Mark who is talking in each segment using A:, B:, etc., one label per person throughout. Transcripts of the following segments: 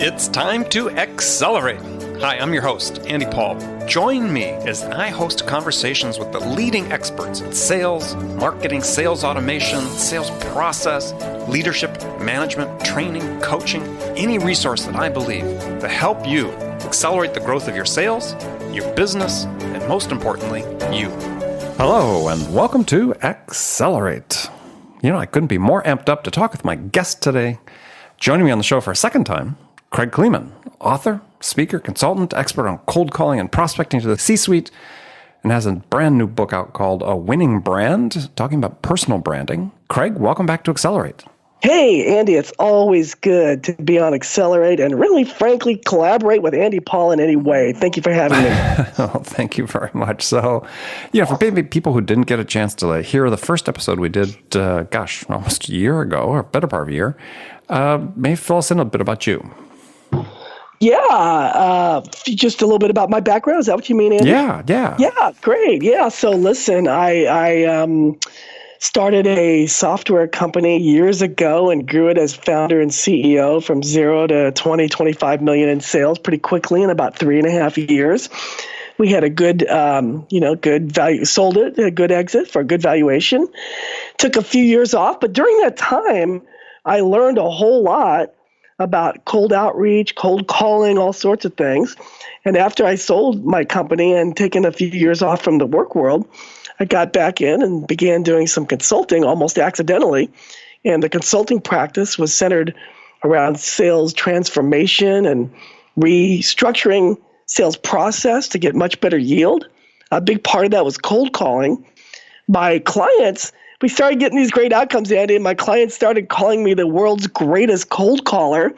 A: It's time to accelerate. Hi, I'm your host, Andy Paul. Join me as I host conversations with the leading experts in sales, marketing, sales automation, sales process, leadership, management, training, coaching, any resource that I believe to help you accelerate the growth of your sales, your business, and most importantly, you. Hello, and welcome to Accelerate. I couldn't be more amped up to talk with my guest today. Joining me on the show for a second time, Kraig Kleeman, author, speaker, consultant, expert on cold calling and prospecting to the C-suite, and has a brand new book out called A Winning Brand, talking about personal branding. Kraig, welcome back to Accelerate.
B: Hey, Andy, it's always good to be on Accelerate and really, frankly, collaborate with Andy Paul in any way. Thank you for having me.
A: Oh, thank you very much. So, for maybe people who didn't get a chance to hear the first episode we did, almost a year ago, or better part of a year, maybe fill us in a bit about you.
B: Yeah, just a little bit about my background. Is that what you mean, Andy?
A: Yeah.
B: Yeah, great. Yeah, so listen, I started a software company years ago and grew it as founder and CEO from 0 to 20, 25 million in sales pretty quickly in about 3.5 years. We had a good, good value, sold it, a good exit for a good valuation. Took a few years off, but during that time, I learned a whole lot about cold outreach, cold calling, all sorts of things. And after I sold my company and taken a few years off from the work world, I got back in and began doing some consulting almost accidentally. And the consulting practice was centered around sales transformation and restructuring sales process to get much better yield. A big part of that was cold calling. My clients, we started getting these great outcomes, Andy, and my clients started calling me the world's greatest cold caller.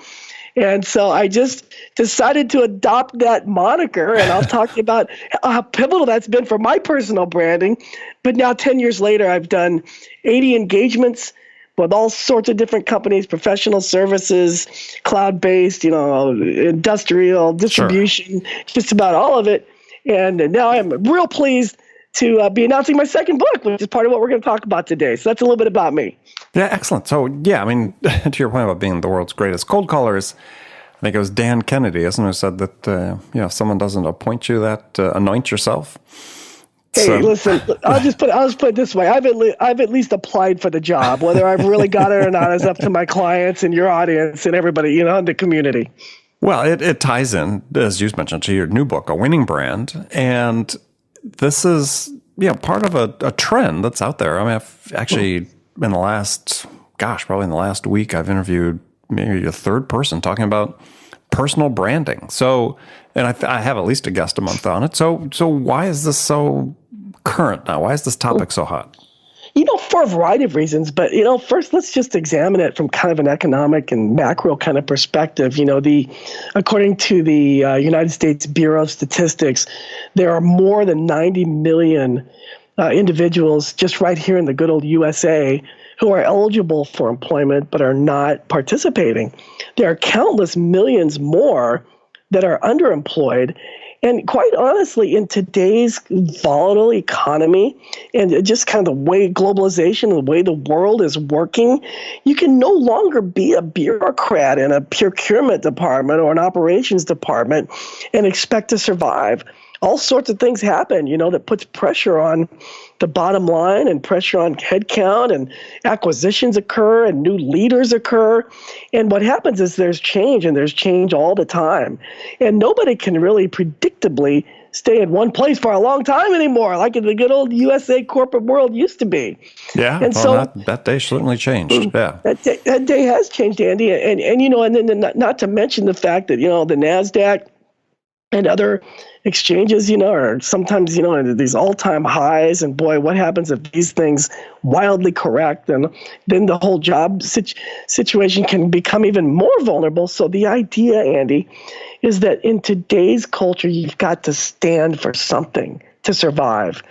B: And so I just decided to adopt that moniker, and I'll talk to you about how pivotal that's been for my personal branding. But now 10 years later, I've done 80 engagements with all sorts of different companies, professional services, cloud-based, industrial, distribution, Just about all of it. And now I'm real pleased to be announcing my second book, which is part of what we're going to talk about today. So that's a little bit about me.
A: Yeah, excellent. So, to your point about being the world's greatest cold callers, I think it was Dan Kennedy, isn't it, who said that, if someone doesn't appoint you, that anoint yourself.
B: Hey, listen, I'll just put it this way. I've at least applied for the job. Whether I've really got it or not is up to my clients and your audience and everybody, in the community.
A: Well, it ties in, as you mentioned, to your new book, A Winning Brand. And this is, part of a trend that's out there. I mean, I've actually, in the last week, I've interviewed maybe a third person talking about personal branding. So, and I have at least a guest a month on it. So why is this so current now? Why is this topic so hot?
B: For a variety of reasons. But, first, let's just examine it from kind of an economic and macro kind of perspective. According to the United States Bureau of Statistics, there are more than 90 million individuals just right here in the good old USA who are eligible for employment but are not participating. There are countless millions more that are underemployed. And quite honestly, in today's volatile economy and just kind of the way globalization, the way the world is working, you can no longer be a bureaucrat in a procurement department or an operations department and expect to survive. All sorts of things happen, that puts pressure on the bottom line and pressure on headcount, and acquisitions occur and new leaders occur. And what happens is there's change, and there's change all the time. And nobody can really predictably stay in one place for a long time anymore, like in the good old USA corporate world used to be.
A: Yeah, and so that day certainly changed. Yeah,
B: that day has changed, Andy. And then not to mention the fact that, the NASDAQ and other exchanges, are sometimes, at these all-time highs. And boy, what happens if these things wildly correct? And then the whole job situation can become even more vulnerable. So the idea, Andy, is that in today's culture, you've got to stand for something to survive.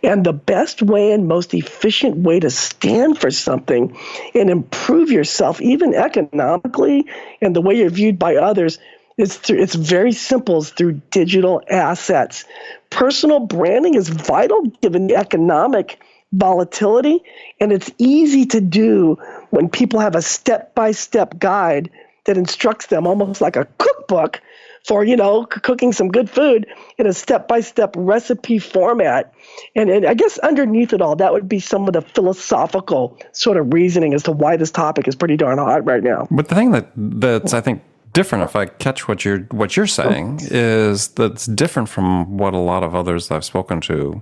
B: And the best way and most efficient way to stand for something and improve yourself, even economically, and the way you're viewed by others, it's very simple. It's through digital assets. Personal branding is vital given the economic volatility, and it's easy to do when people have a step-by-step guide that instructs them almost like a cookbook for, cooking some good food in a step-by-step recipe format. And I guess underneath it all, that would be some of the philosophical sort of reasoning as to why this topic is pretty darn hot right now.
A: But the thing that's I think different, if I catch what you're saying, is that's different from what a lot of others I've spoken to.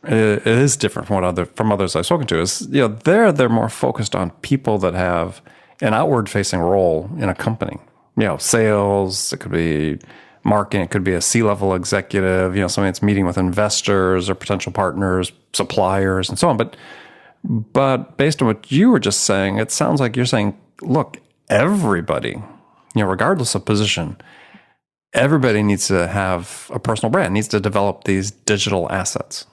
A: It is different from others I've spoken to. Is they're more focused on people that have an outward-facing role in a company. Sales. It could be marketing. It could be a C-level executive. Somebody that's meeting with investors or potential partners, suppliers, and so on. But based on what you were just saying, it sounds like you're saying, look, everybody, regardless of position, everybody needs to have a personal brand, needs to develop these digital assets.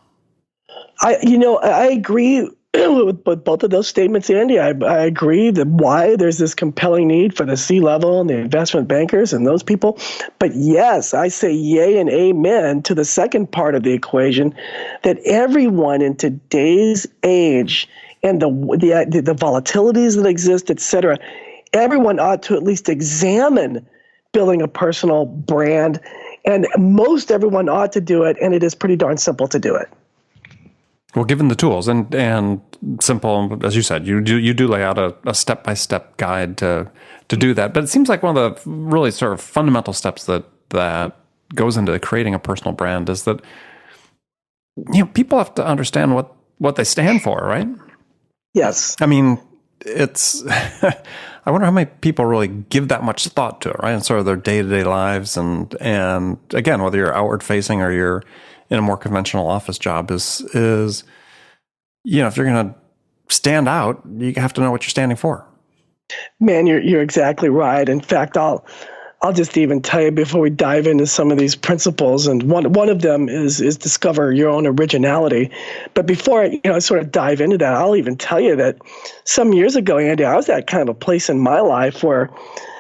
B: I agree with both of those statements, Andy. I agree that why there's this compelling need for the C-level and the investment bankers and those people. But yes, I say yay and amen to the second part of the equation, that everyone in today's age and the volatilities that exist, et cetera, everyone ought to at least examine building a personal brand. And most everyone ought to do it, and it is pretty darn simple to do it.
A: Well, given the tools and simple, as you said, you do lay out a step-by-step guide to do that. But it seems like one of the really sort of fundamental steps that goes into creating a personal brand is that people have to understand what they stand for, right?
B: Yes.
A: I mean, it's I wonder how many people really give that much thought to it, right? And sort of their day-to-day lives, and again, whether you're outward-facing or you're in a more conventional office job, is if you're going to stand out, you have to know what you're standing for.
B: Man, you're exactly right. In fact, I'll just even tell you before we dive into some of these principles, and one of them is discover your own originality. But before I sort of dive into that, I'll even tell you that some years ago, Andy, I was at kind of a place in my life where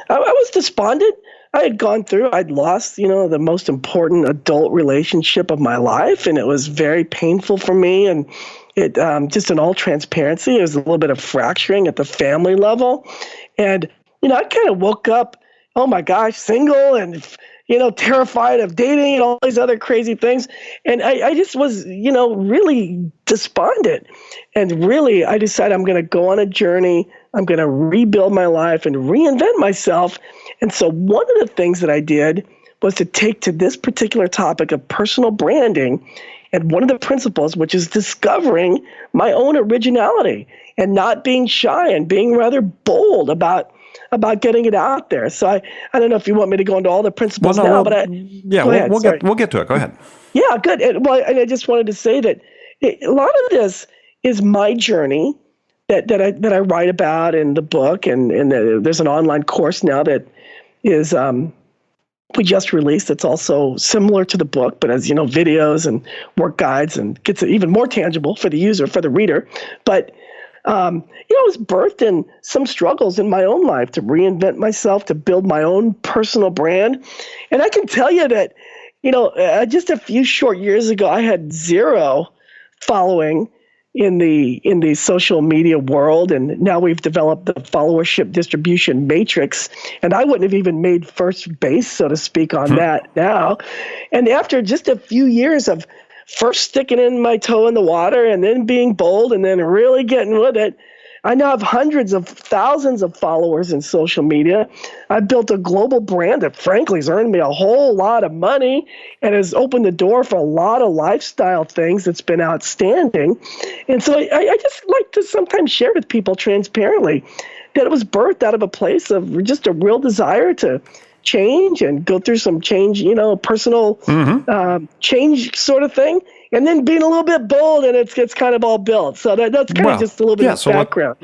B: I was despondent. I had gone through, I'd lost, the most important adult relationship of my life, and it was very painful for me. And it, just in all transparency, it was a little bit of fracturing at the family level. And, I kind of woke up, oh my gosh, single and, terrified of dating and all these other crazy things. And I just was, really despondent. And really, I decided I'm going to go on a journey. I'm going to rebuild my life and reinvent myself. And so one of the things that I did was to take to this particular topic of personal branding, and one of the principles, which is discovering my own originality and not being shy and being rather bold about getting it out there. So I don't know if you want me to go into all the principles now, but
A: we'll get to it. Go ahead.
B: Yeah, good. And I just wanted to say that a lot of this is my journey that I write about in the book, and there's an online course now that is we just released. It's also similar to the book, but as videos and work guides, and gets it even more tangible for the user, for the reader. But it was birthed in some struggles in my own life to reinvent myself, to build my own personal brand. And I can tell you that, just a few short years ago, I had zero following in the social media world, and now we've developed the followership distribution matrix, and I wouldn't have even made first base, so to speak, on that now. And after just a few years of first sticking in my toe in the water and then being bold and then really getting with it, I now have hundreds of thousands of followers in social media. I've built a global brand that frankly has earned me a whole lot of money and has opened the door for a lot of lifestyle things that's been outstanding. And so I just like to sometimes share with people transparently that it was birthed out of a place of just a real desire to change and go through some change, personal change sort of thing. And then being a little bit bold, and it's kind of all built. So that's kind of just a little bit of background.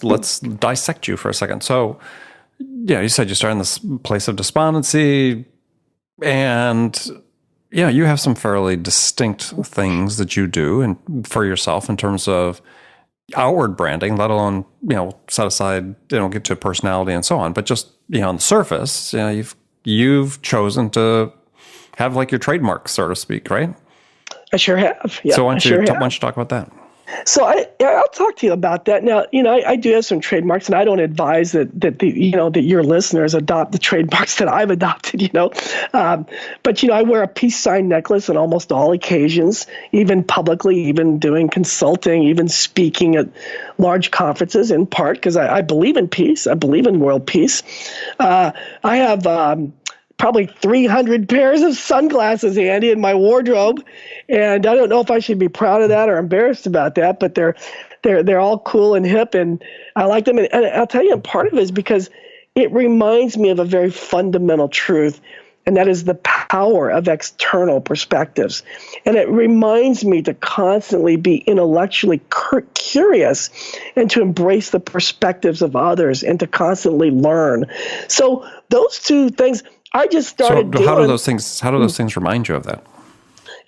A: Let's dissect you for a second. So, you said you started in this place of despondency, and you have some fairly distinct things that you do and for yourself in terms of outward branding, let alone set aside get to personality and so on. But just on the surface, you've chosen to have like your trademark, so to speak, right?
B: I sure have. Yeah,
A: so why don't you talk about that?
B: So I'll talk to you about that. Now, I do have some trademarks, and I don't advise that your listeners adopt the trademarks that I've adopted. But I wear a peace sign necklace on almost all occasions, even publicly, even doing consulting, even speaking at large conferences. In part because I believe in peace. I believe in world peace. I have probably 300 pairs of sunglasses, Andy, in my wardrobe, and I don't know if I should be proud of that or embarrassed about that, but they're all cool and hip, and I like them. And I'll tell you, part of it is because it reminds me of a very fundamental truth, and that is the power of external perspectives. And it reminds me to constantly be intellectually curious and to embrace the perspectives of others and to constantly learn. So those two things. I just started doing.
A: How do those things remind you of that?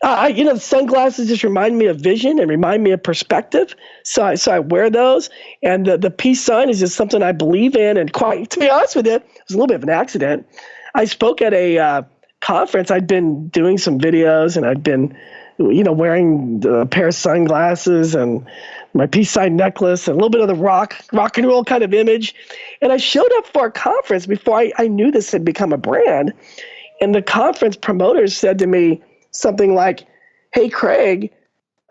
B: The sunglasses just remind me of vision and remind me of perspective. So I wear those, and the peace sign is just something I believe in. And quite, to be honest with you, it was a little bit of an accident. I spoke at a conference. I'd been doing some videos, and I'd been, wearing a pair of sunglasses and my peace sign necklace and a little bit of the rock and roll kind of image. And I showed up for a conference before I knew this had become a brand. And the conference promoters said to me something like, "Hey, Kraig,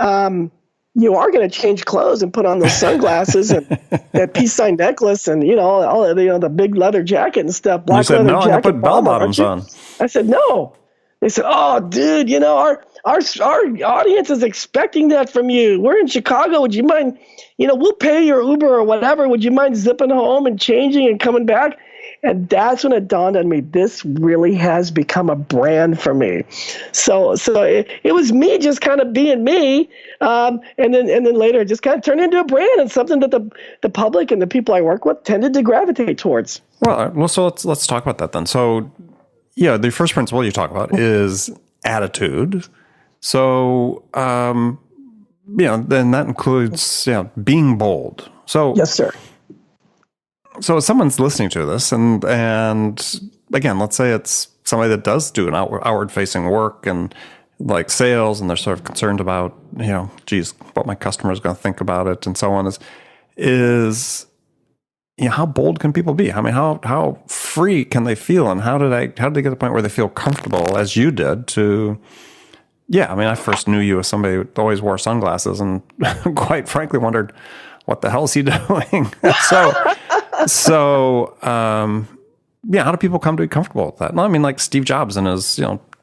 B: you are going to change clothes and put on those sunglasses and that peace sign necklace and, all the big leather jacket and stuff, black leather jacket. You said, "No, I'm going to put bell bottoms on." I said, "No." They said, "Oh, dude, our audience is expecting that from you. We're in Chicago. Would you mind, we'll pay your Uber or whatever. Would you mind zipping home and changing and coming back?" And that's when it dawned on me, this really has become a brand for me. So it was me just kind of being me. And then later it just kind of turned into a brand and something that the public and the people I work with tended to gravitate towards.
A: Well, so let's talk about that then. So, yeah, the first principle you talk about is attitude. So, then that includes, being bold. So,
B: yes, sir.
A: So if someone's listening to this and again, let's say it's somebody that does do an outward facing work and like sales, and they're sort of concerned about, what my customer is going to think about it and so on is how bold can people be? I mean, how free can they feel, and how did they get to the point where they feel comfortable as you did to, I first knew you as somebody who always wore sunglasses and quite frankly wondered, what the hell is he doing? So, how do people come to be comfortable with that? Well, like Steve Jobs and his,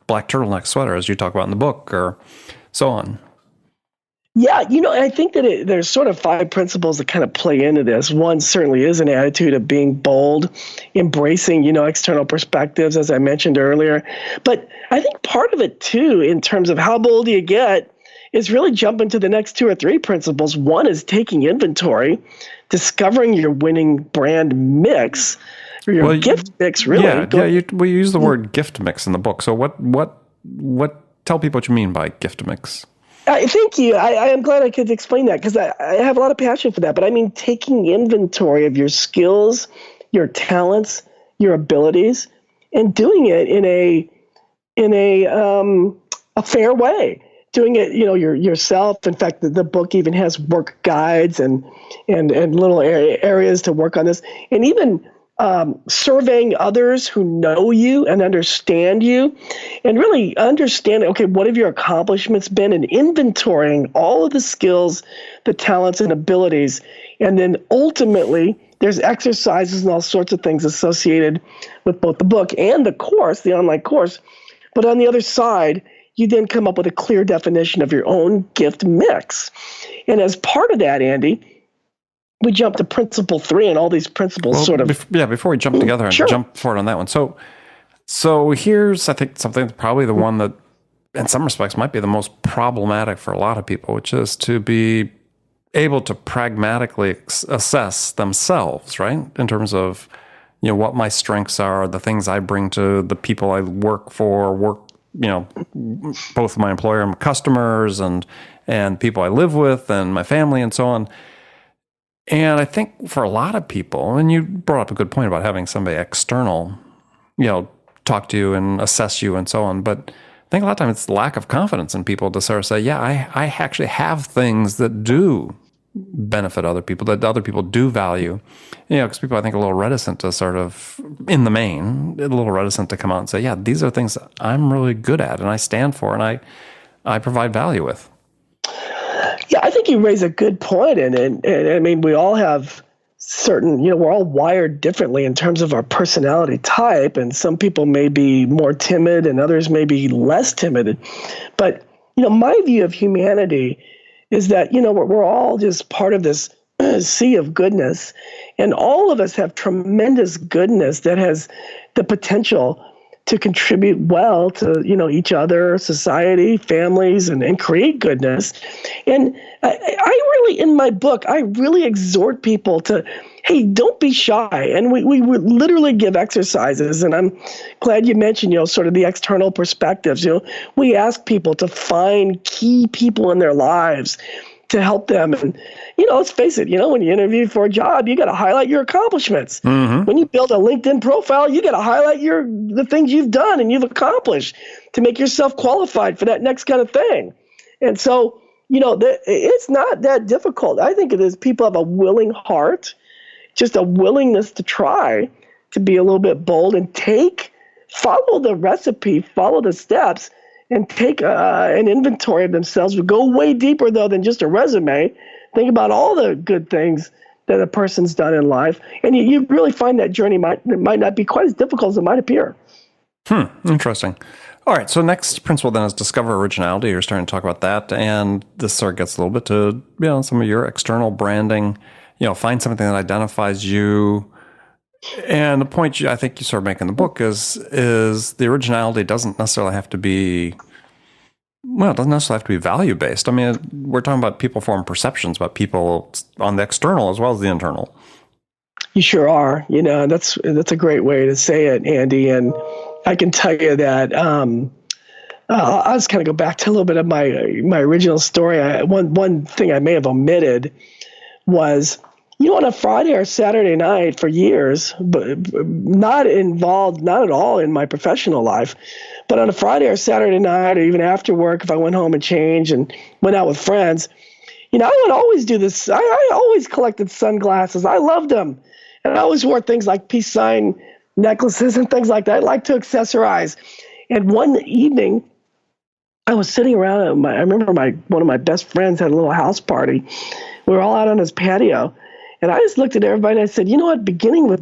A: black turtleneck sweater, as you talk about in the book, or so on.
B: Yeah, I think that there's sort of 5 principles that kind of play into this. One certainly is an attitude of being bold, embracing, external perspectives, as I mentioned earlier. But I think part of it, too, in terms of how bold do you get, is really jumping to the next 2 or 3 principles. One is taking inventory, discovering your winning brand mix, or your gift mix, really.
A: We use the word gift mix in the book. So what tell people what you mean by gift mix.
B: Thank you. I am glad I could explain that because I have a lot of passion for that. But I mean, taking inventory of your skills, your talents, your abilities, and doing it in a fair way. Doing it, yourself. In fact, the book even has work guides and little areas to work on this, and even surveying others who know you and understand you, and really understanding, okay, what have your accomplishments been, and inventorying all of the skills, the talents, and abilities, and then ultimately there's exercises and all sorts of things associated with both the book and the course, the online course, but on the other side, you then come up with a clear definition of your own gift mix. And as part of that, Andy, we jump to principle 3 and all these principles
A: before we jump together and jump forward on that one. So here's, I think, something probably the one that in some respects might be the most problematic for a lot of people, which is to be able to pragmatically assess themselves, right? In terms of, what my strengths are, the things I bring to the people I work for, both my employer and customers and people I live with and my family and so on. And I think for a lot of people, and you brought up a good point about having somebody external, talk to you and assess you and so on. But think a lot of times it's lack of confidence in people to sort of say, yeah, I actually have things that do benefit other people, that other people do value. Because people, I think, are a little reticent to sort of, in the main, a little reticent to come out and say, yeah, these are things that I'm really good at and I stand for and I provide value with.
B: Yeah, I think you raise a good point. And I mean, we all have certain, we're all wired differently in terms of our personality type. And some people may be more timid and others may be less timid. But, my view of humanity is that, we're all just part of this sea of goodness. And all of us have tremendous goodness that has the potential to contribute well to, each other, society, families, and create goodness. And I really, in my book, I really exhort people to, hey, don't be shy. And we would literally give exercises. And I'm glad you mentioned, sort of the external perspectives. We ask people to find key people in their lives to help them. And, let's face it, when you interview for a job, you got to highlight your accomplishments. Mm-hmm. When you build a LinkedIn profile, you got to highlight the things you've done and you've accomplished to make yourself qualified for that next kind of thing. And so, it's not that difficult. I think it is people have a willing heart, just a willingness to try to be a little bit bold and follow the recipe, follow the steps, and take an inventory of themselves. We go way deeper, though, than just a resume. Think about all the good things that a person's done in life. And you really find that journey might not be quite as difficult as it might appear.
A: Interesting. All right. So next principle then is discover originality. You're starting to talk about that. And this sort of gets a little bit to, some of your external branding, find something that identifies you. And the point I think you sort of make in the book is the originality doesn't necessarily have to be, it doesn't necessarily have to be value-based. I mean, we're talking about people form perceptions about people on the external as well as the internal.
B: You sure are. That's a great way to say it, Andy. And I can tell you that I'll just kind of go back to a little bit of my original story. One thing I may have omitted was, on a Friday or Saturday night for years, but not involved, not at all in my professional life, but on a Friday or Saturday night, or even after work, if I went home and changed and went out with friends, I would always do this. I always collected sunglasses. I loved them. And I always wore things like peace sign necklaces and things like that. I like to accessorize. And one evening, I was sitting around. I remember one of my best friends had a little house party. We were all out on his patio. And I just looked at everybody and I said, you know what, beginning with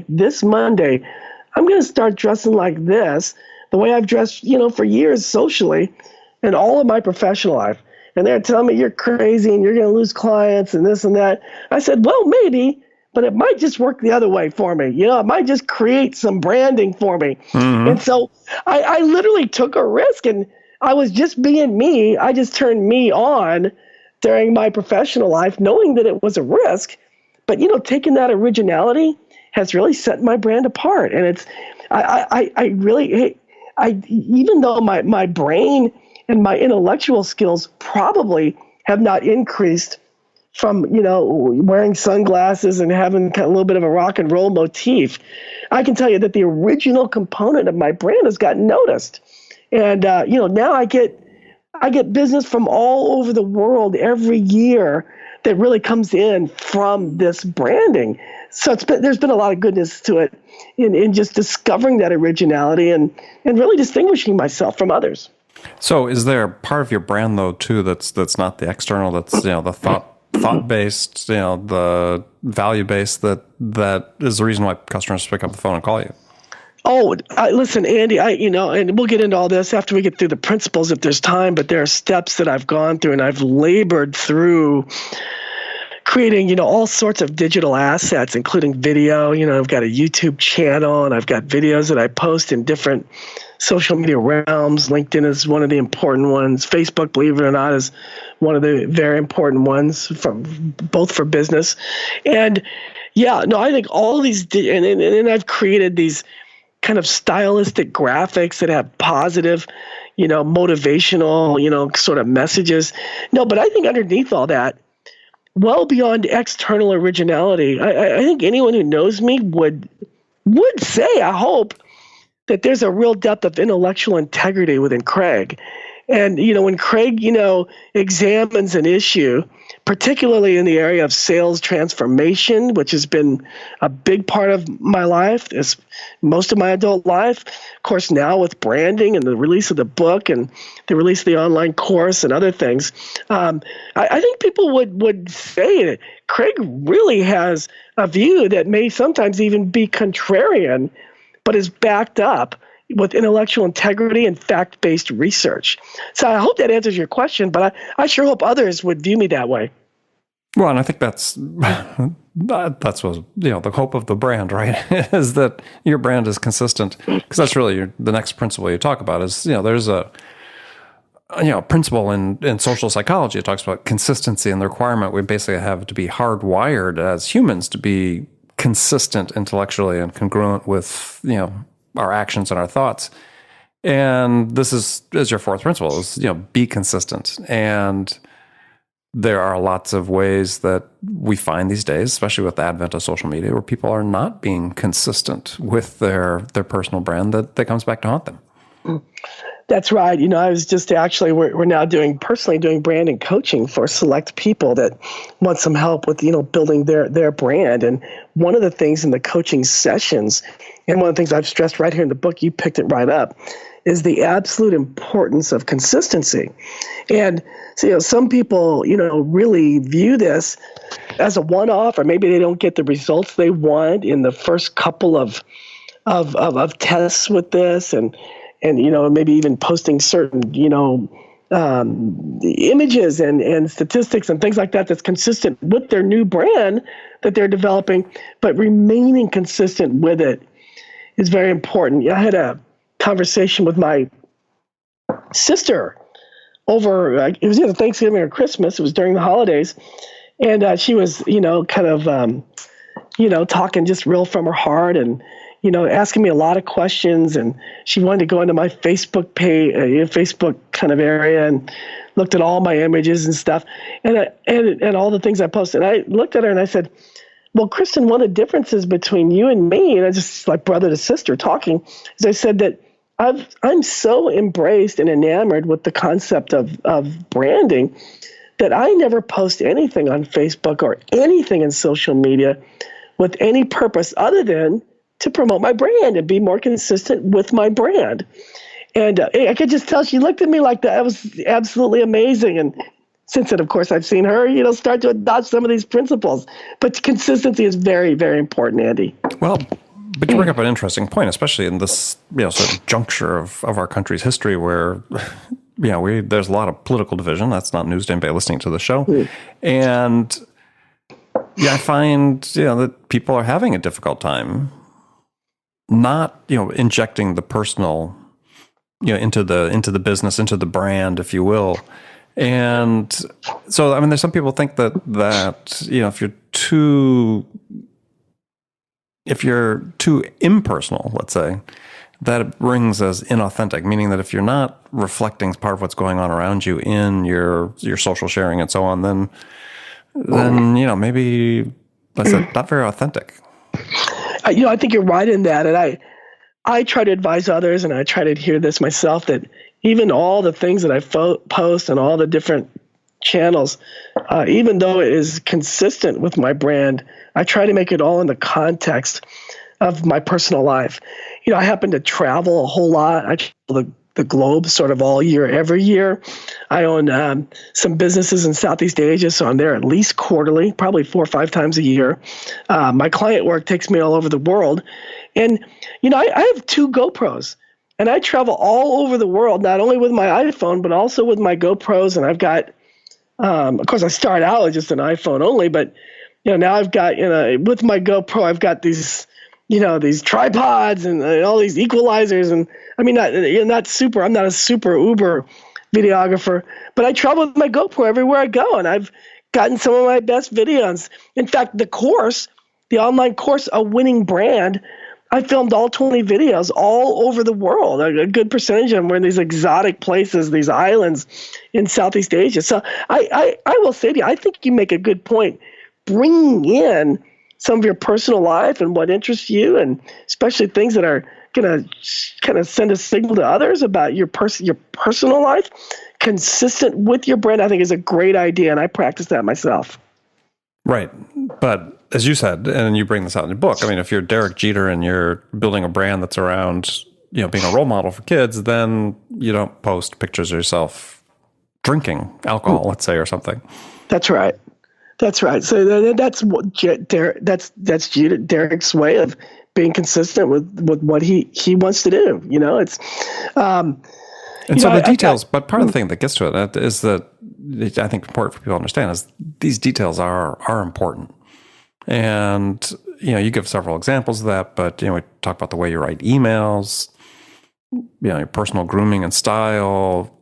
B: this Monday, I'm going to start dressing like this, the way I've dressed, for years socially and all of my professional life. And they're telling me you're crazy and you're going to lose clients and this and that. I said, well, maybe, but it might just work the other way for me. It might just create some branding for me. Mm-hmm. And so I literally took a risk, and I was just being me. I just turned me on during my professional life, knowing that it was a risk, but taking that originality has really set my brand apart. And it's, I really, even though my brain and my intellectual skills probably have not increased from wearing sunglasses and having a little bit of a rock and roll motif, I can tell you that the original component of my brand has gotten noticed. And now I get business from all over the world every year that really comes in from this branding. So there's been a lot of goodness to it in just discovering that originality and really distinguishing myself from others.
A: So is there part of your brand, though, too, that's not the external, that's the thought-based, the value-based, that is the reason why customers pick up the phone and call you?
B: Oh, listen, Andy, and we'll get into all this after we get through the principles if there's time, but there are steps that I've gone through and I've labored through creating, all sorts of digital assets, including video. I've got a YouTube channel and I've got videos that I post in different social media realms. LinkedIn is one of the important ones. Facebook, believe it or not, is one of the very important ones both for business. And I think all these, and I've created these kind of stylistic graphics that have positive, motivational, sort of messages. No, but I think underneath all that, well beyond external originality, I think anyone who knows me would say, I hope, that there's a real depth of intellectual integrity within Kraig. And, when Kraig, examines an issue, particularly in the area of sales transformation, which has been a big part of my life, is most of my adult life. Of course, now with branding and the release of the book and the release of the online course and other things, I think people would say that Kraig really has a view that may sometimes even be contrarian, but is backed up with intellectual integrity and fact-based research. So I hope that answers your question, but I sure hope others would view me that way.
A: Well, and I think that's what, the hope of the brand, right? Is that your brand is consistent, because that's really the next principle you talk about is, there's a principle in social psychology. It talks about consistency and the requirement we basically have to be hardwired as humans to be consistent intellectually and congruent with, our actions and our thoughts. And this is your fourth principle is, be consistent. And there are lots of ways that we find these days, especially with the advent of social media, where people are not being consistent with their personal brand, that comes back to haunt them.
B: That's right. I was just actually, we're now personally doing branding coaching for select people that want some help with, building their brand. And one of the things in the coaching sessions, and one of the things I've stressed right here in the book, you picked it right up, is the absolute importance of consistency. And so, some people, really view this as a one-off, or maybe they don't get the results they want in the first couple of tests with this, and maybe even posting certain, images and statistics and things like that that's consistent with their new brand that they're developing, but remaining consistent with it is very important. I had a conversation with my sister over, it was either Thanksgiving or Christmas, it was during the holidays, and she was, talking just real from her heart and, asking me a lot of questions, and she wanted to go into my Facebook page, Facebook kind of area, and looked at all my images and stuff, and all the things I posted. And I looked at her and I said, "Well, Kristen, one of the differences between you and me," and I just like brother to sister talking, is I said that I'm so embraced and enamored with the concept of branding that I never post anything on Facebook or anything in social media with any purpose other than to promote my brand and be more consistent with my brand." And I could just tell she looked at me like that. It was absolutely amazing. And since then, of course, I've seen her, start to adopt some of these principles. But consistency is very, very important, Andy.
A: Well, but you bring up an interesting point, especially in this sort of juncture of our country's history where there's a lot of political division. That's not news to anybody listening to the show. And I find that people are having a difficult time not injecting the personal into the business, into the brand, if you will. And so there's some people think that if you're too impersonal, let's say, that it rings as inauthentic, meaning that if you're not reflecting part of what's going on around you in your social sharing and so on, then maybe that's not very authentic.
B: I think you're right in that, and I try to advise others, and I try to adhere to this myself, that even all the things that I post and all the different channels, even though it is consistent with my brand, I try to make it all in the context of my personal life. I happen to travel a whole lot. I travel the globe sort of all year, every year. I own some businesses in Southeast Asia, so I'm there at least quarterly, probably 4 or 5 times a year. My client work takes me all over the world. And, I have 2 GoPros, and I travel all over the world, not only with my iPhone, but also with my GoPros. And I've got, of course, I started out with just an iPhone only, but, now I've got, with my GoPro, I've got these, these tripods and all these equalizers. And I'm not a super uber videographer, but I travel with my GoPro everywhere I go, and I've gotten some of my best videos. In fact, the online course, A Winning Brand, I filmed all 20 videos all over the world. A good percentage of them were in these exotic places, these islands in Southeast Asia. So I will say to you, I think you make a good point, bringing in some of your personal life and what interests you, and especially things that are gonna kind of send a signal to others about your personal life, consistent with your brand, I think is a great idea, and I practice that myself.
A: Right. But as you said, and you bring this out in your book, I mean, if you're Derek Jeter and you're building a brand that's around, being a role model for kids, then you don't post pictures of yourself drinking alcohol, let's say, or something.
B: That's right. That's right. So that's what that's Derek's way of being consistent with what he wants to do. It's
A: and so the details, but part of the thing that gets to it is that I think important for people to understand is these details are important. And, you give several examples of that, but, we talk about the way you write emails, your personal grooming and style,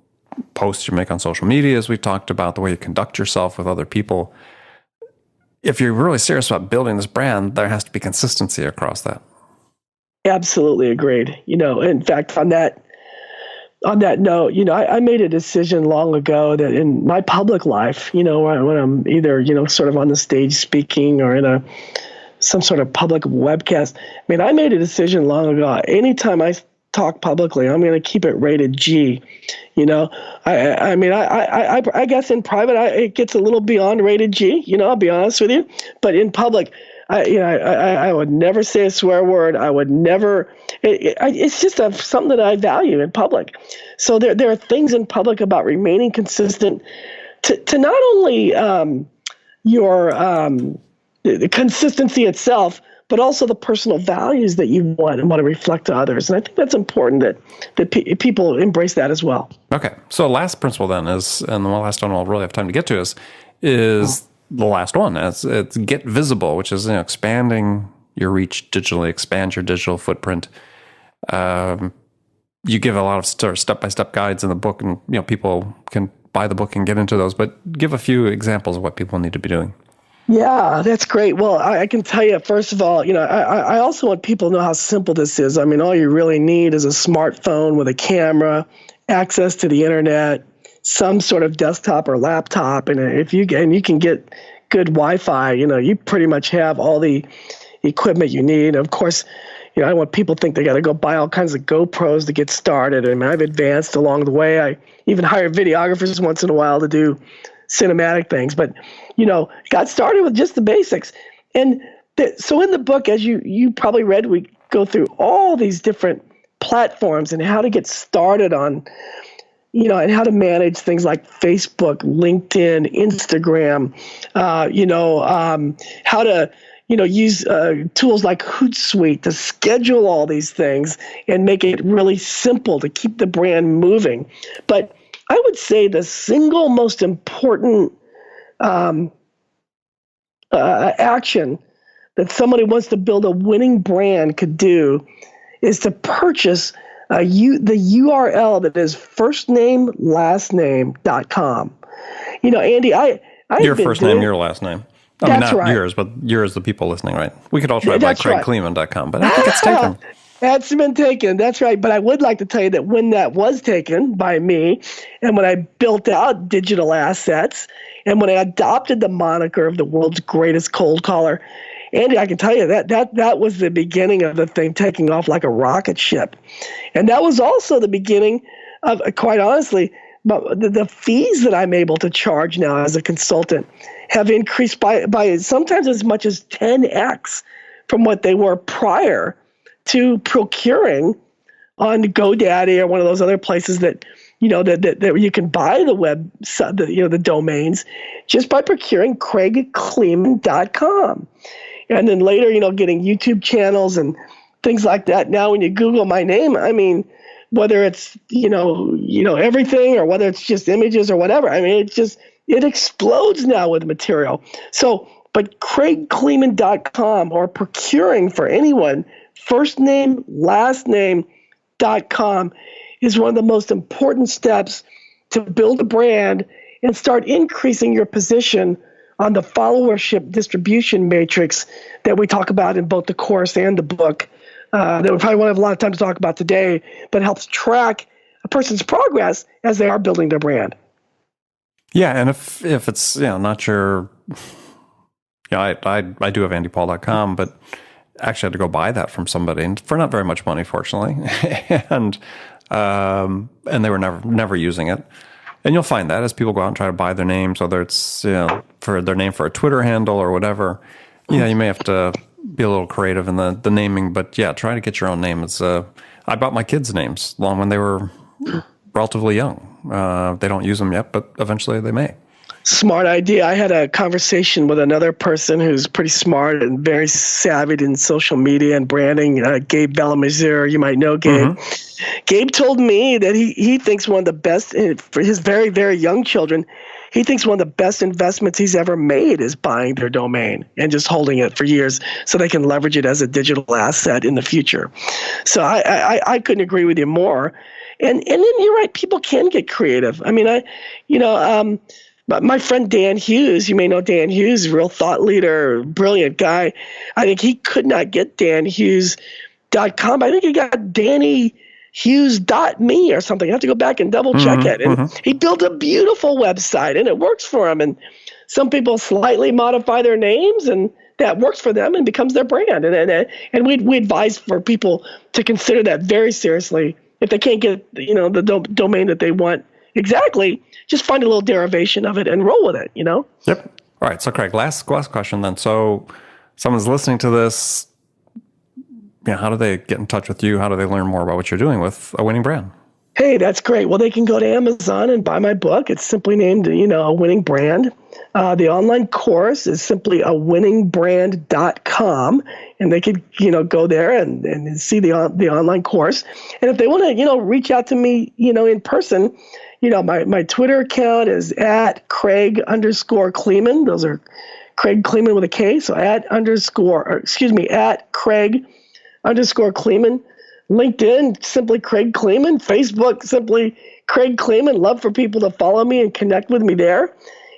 A: posts you make on social media, as we talked about, the way you conduct yourself with other people. If you're really serious about building this brand, there has to be consistency across that.
B: Absolutely agreed. In fact, on that note, I made a decision long ago that in my public life, when I'm either, sort of on the stage speaking or in some sort of public webcast, I made a decision long ago. Anytime I talk publicly, I'm going to keep it rated G. I guess in private, it gets a little beyond rated G. I'll be honest with you, but in public, I would never say a swear word. I would never. It's just something that I value in public. So there are things in public about remaining consistent to not only your the consistency itself, but also the personal values that you want and want to reflect to others. And I think that's important that people embrace that as well.
A: Okay. So last principle then is, and the last one we'll really have time to get to is the last one. It's get visible, which is expanding your reach digitally, expand your digital footprint. You give a lot of step-by-step guides in the book, and people can buy the book and get into those. But give a few examples of what people need to be doing.
B: Yeah, that's great. Well, I can tell you, first of all, I also want people to know how simple this is. All you really need is a smartphone with a camera, access to the internet, some sort of desktop or laptop, and you can get good Wi-Fi. You pretty much have all the equipment you need. Of course, I want people to think they got to go buy all kinds of GoPros to get started. I've advanced along the way. I even hire videographers once in a while to do cinematic things, but got started with just the basics. And so in the book, as you probably read, we go through all these different platforms and how to get started on, and how to manage things like Facebook, LinkedIn, Instagram, how to use tools like Hootsuite to schedule all these things and make it really simple to keep the brand moving. But I would say the single most important action that somebody wants to build a winning brand could do is to purchase the URL that is firstnamelastname.com. Andy,
A: your first name, your last name. Not
B: right.
A: yours, but yours, the people listening, right? We could all try by KraigKleeman.com, but I think it's taken.
B: That's been taken. That's right. But I would like to tell you that when that was taken by me, and when I built out digital assets, and when I adopted the moniker of the world's greatest cold caller, Andy, I can tell you that was the beginning of the thing taking off like a rocket ship. And that was also the beginning of, quite honestly, the fees that I'm able to charge now as a consultant have increased by sometimes as much as 10x from what they were prior to procuring on GoDaddy or one of those other places that that you can buy the web, the domains just by procuring KraigKleeman.com. And then later, getting YouTube channels and things like that. Now, when you Google my name, whether it's, everything or whether it's just images or whatever, it explodes now with material. So, but KraigKleeman.com or procuring for anyone, firstnamelastname.com is one of the most important steps to build a brand and start increasing your position on the followership distribution matrix that we talk about in both the course and the book that we probably won't have a lot of time to talk about today, but helps track a person's progress as they are building their brand.
A: Yeah, and if it's not your, I do have andypaul.com, but actually had to go buy that from somebody, and for not very much money, fortunately, and they were never using it. And you'll find that as people go out and try to buy their names, whether it's for their name for a Twitter handle or whatever. Yeah, you may have to be a little creative in the naming, but yeah, try to get your own name. I bought my kids' names long when they were relatively young. They don't use them yet, but eventually they may.
B: Smart idea. I had a conversation with another person who's pretty smart and very savvy in social media and branding, Gabe Bellamazur. You might know Gabe. Mm-hmm. Gabe told me that he thinks one of the best, for his very, very young children, he thinks one of the best investments he's ever made is buying their domain and just holding it for years so they can leverage it as a digital asset in the future. So I couldn't agree with you more. And then you're right, people can get creative. I mean, but my friend Dan Hughes, you may know Dan Hughes, real thought leader, brilliant guy. I think he could not get danhughes.com. I think he got dannyhughes.me or something. I have to go back and double check it. And he built a beautiful website, and it works for him. And some people slightly modify their names, and that works for them and becomes their brand. And we advise for people to consider that very seriously. If they can't get the domain that they want exactly, just find a little derivation of it and roll with it, Yep.
A: All right. So, Kraig, last question then. So, someone's listening to this. How do they get in touch with you? How do they learn more about what you're doing with A Winning Brand?
B: Hey, that's great. Well, they can go to Amazon and buy my book. It's simply named, A Winning Brand. The online course is simply awinningbrand.com, and they could, go there and see the online course. And if they want to, reach out to me, in person, my Twitter account is at Kraig_Kleeman. Those are Kraig Kleeman with a K. So at Kraig_Kleeman. LinkedIn, simply Kraig Kleeman. Facebook, simply Kraig Kleeman. Love for people to follow me and connect with me there.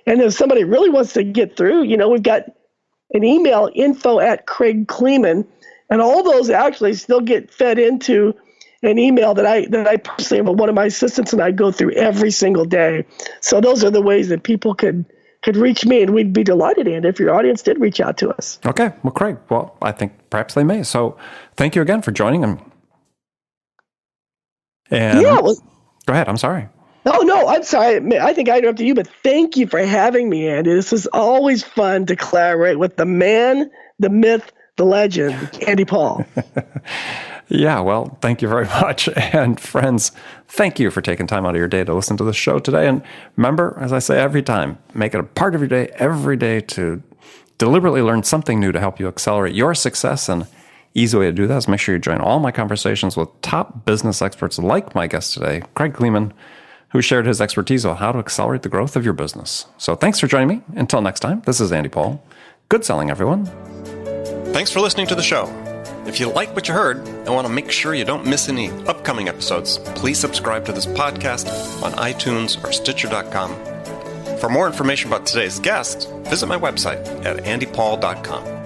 B: And if somebody really wants to get through, we've got an email, info@Kraig Kleeman, and all those actually still get fed into an email that I personally have one of my assistants and I go through every single day. So those are the ways that people could reach me, and we'd be delighted, Andy, if your audience did reach out to us.
A: Okay. Well, Kraig, I think perhaps they may. So thank you again for joining. And go ahead. I'm sorry.
B: Oh, no, I'm sorry. I think I interrupted you, but thank you for having me, Andy. This is always fun to collaborate with the man, the myth, the legend, Andy Paul.
A: Yeah, well, thank you very much. And friends, thank you for taking time out of your day to listen to the show today. And remember, as I say every time, make it a part of your day every day to deliberately learn something new to help you accelerate your success. And easy way to do that is make sure you join all my conversations with top business experts like my guest today, Kraig Kleeman, who shared his expertise on how to accelerate the growth of your business. So thanks for joining me. Until next time, this is Andy Paul. Good selling, everyone. Thanks for listening to the show. If you like what you heard and want to make sure you don't miss any upcoming episodes, please subscribe to this podcast on iTunes or Stitcher.com. For more information about today's guest, visit my website at andypaul.com.